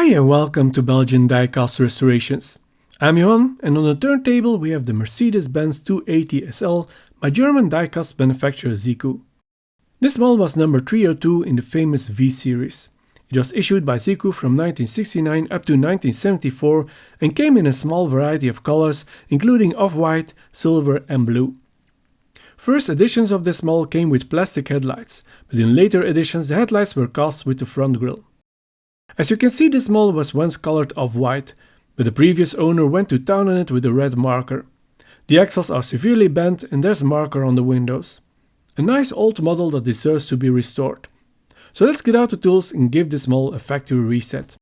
Hi and welcome to Belgian Diecast Restorations. I'm Johan, and on the turntable we have the Mercedes-Benz 280SL by German diecast manufacturer Siku. This model was number 302 in the famous V series. It was issued by Siku from 1969 up to 1974 and came in a small variety of colors including off-white, silver and blue. First editions of this model came with plastic headlights, but in later editions the headlights were cast with the front grille. As you can see, this model was once colored off-white, but the previous owner went to town on it with a red marker. The axles are severely bent and there's a marker on the windows. A nice old model that deserves to be restored. So let's get out the tools and give this model a factory reset.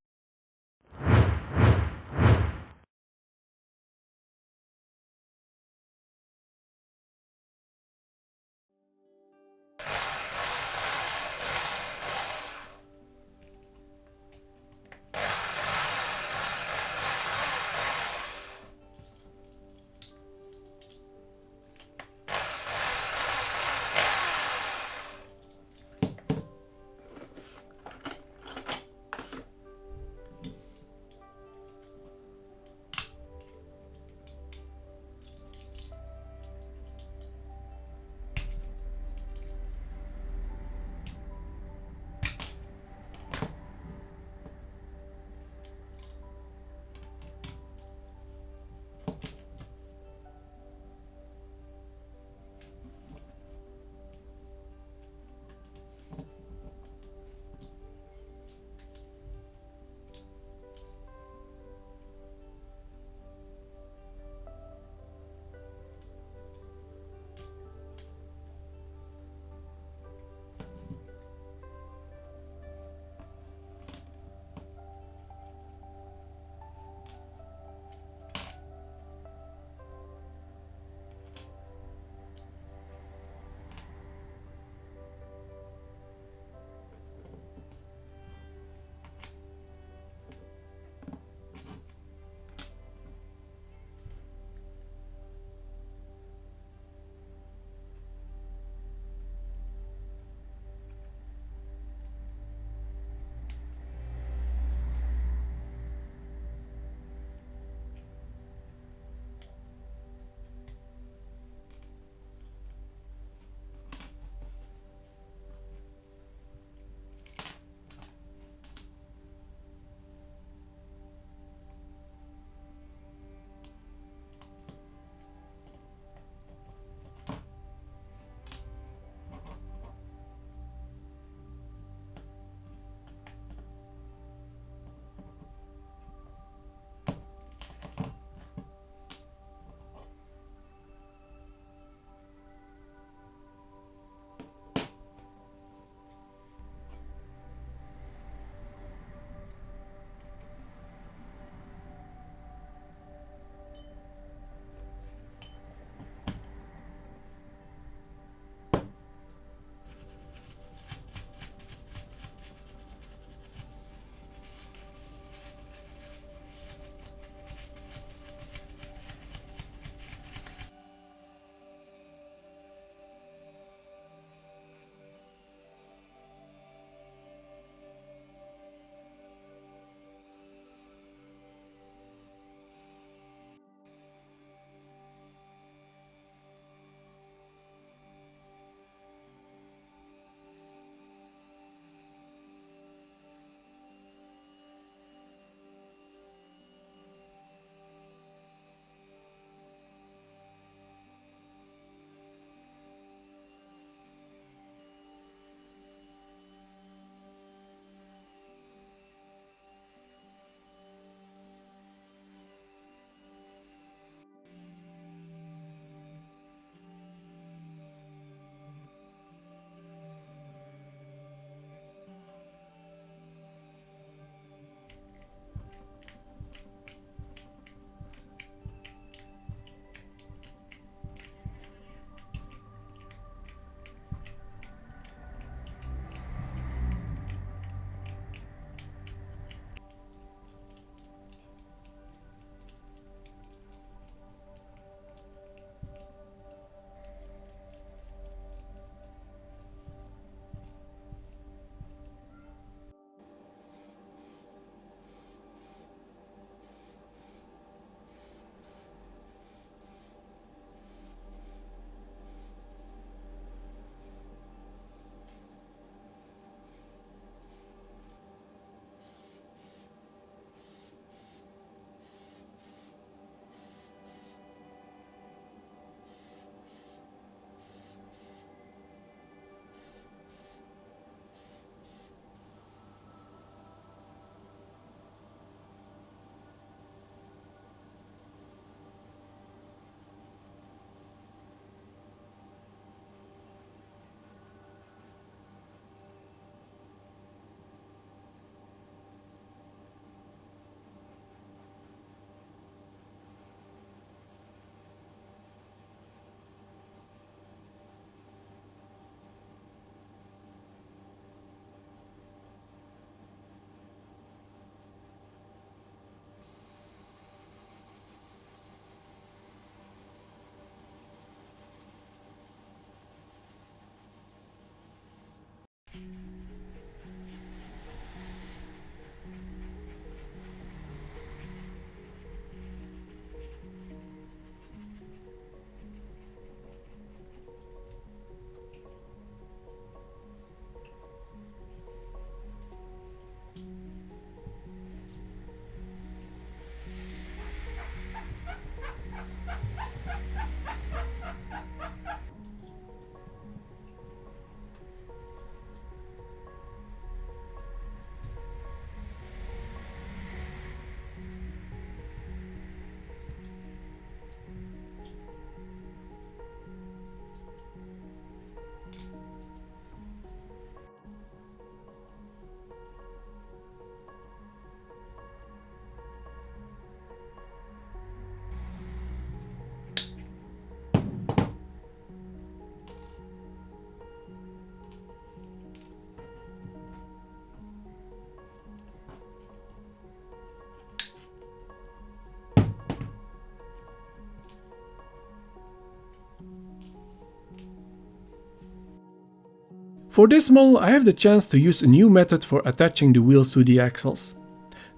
For this model I have the chance to use a new method for attaching the wheels to the axles.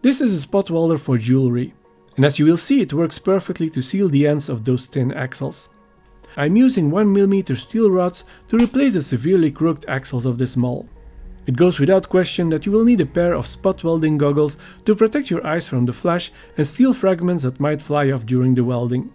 This is a spot welder for jewelry, and as you will see, it works perfectly to seal the ends of those thin axles. I'm using 1mm steel rods to replace the severely crooked axles of this model. It goes without question that you will need a pair of spot welding goggles to protect your eyes from the flash and steel fragments that might fly off during the welding.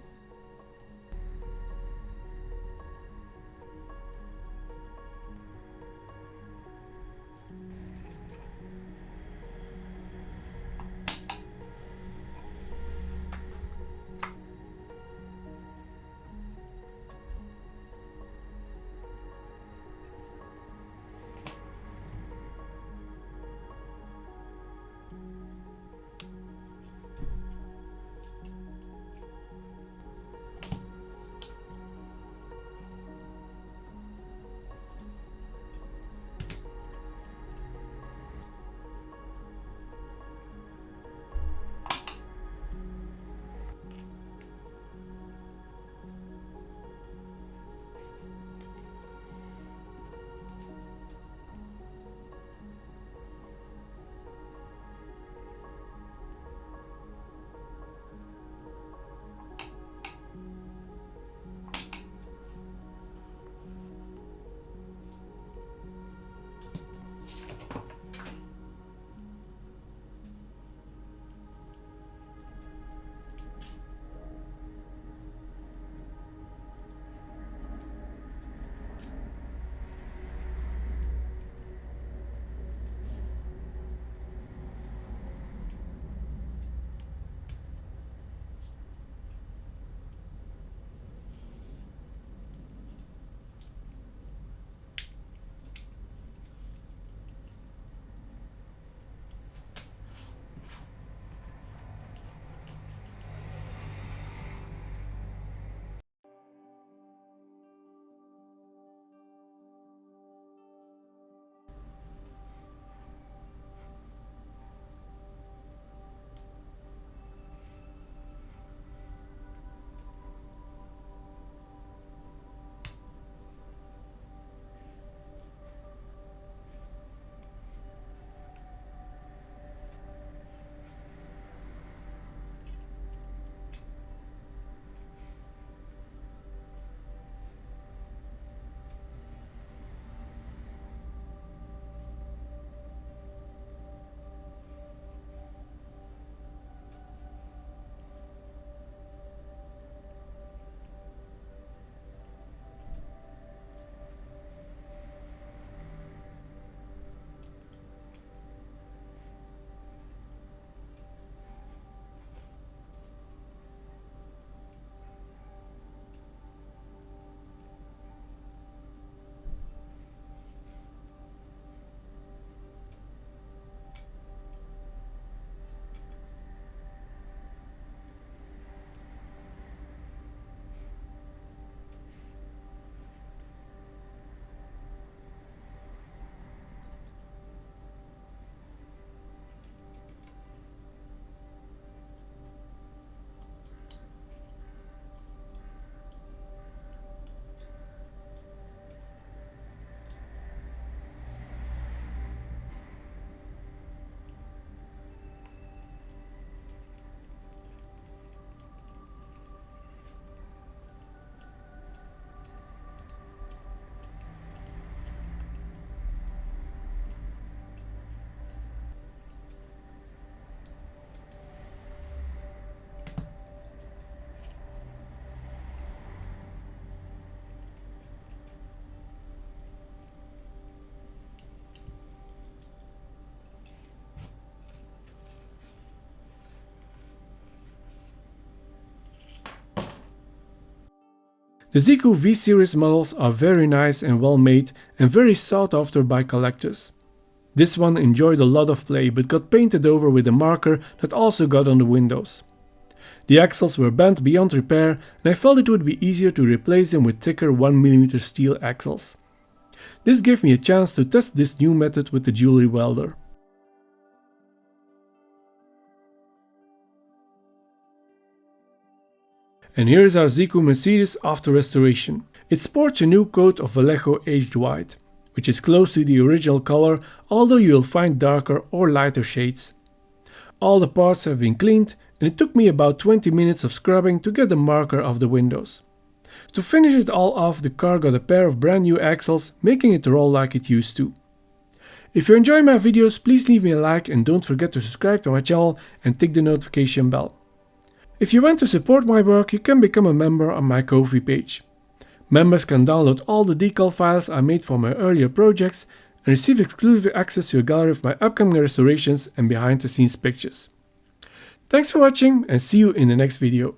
The Siku V-Series models are very nice and well made and very sought after by collectors. This one enjoyed a lot of play but got painted over with a marker that also got on the windows. The axles were bent beyond repair and I felt it would be easier to replace them with thicker 1mm steel axles. This gave me a chance to test this new method with the jewelry welder. And here is our Siku Mercedes after restoration. It sports a new coat of Vallejo aged white. which is close to the original color, although you will find darker or lighter shades. All the parts have been cleaned, and it took me about 20 minutes of scrubbing to get the marker off the windows. To finish it all off, the car got a pair of brand new axles, making it roll like it used to. If you enjoy my videos, please leave me a like and don't forget to subscribe to my channel and tick the notification bell. If you want to support my work, you can become a member on my Ko-fi page. Members can download all the decal files I made for my earlier projects and receive exclusive access to a gallery of my upcoming restorations and behind the scenes pictures. Thanks for watching and see you in the next video.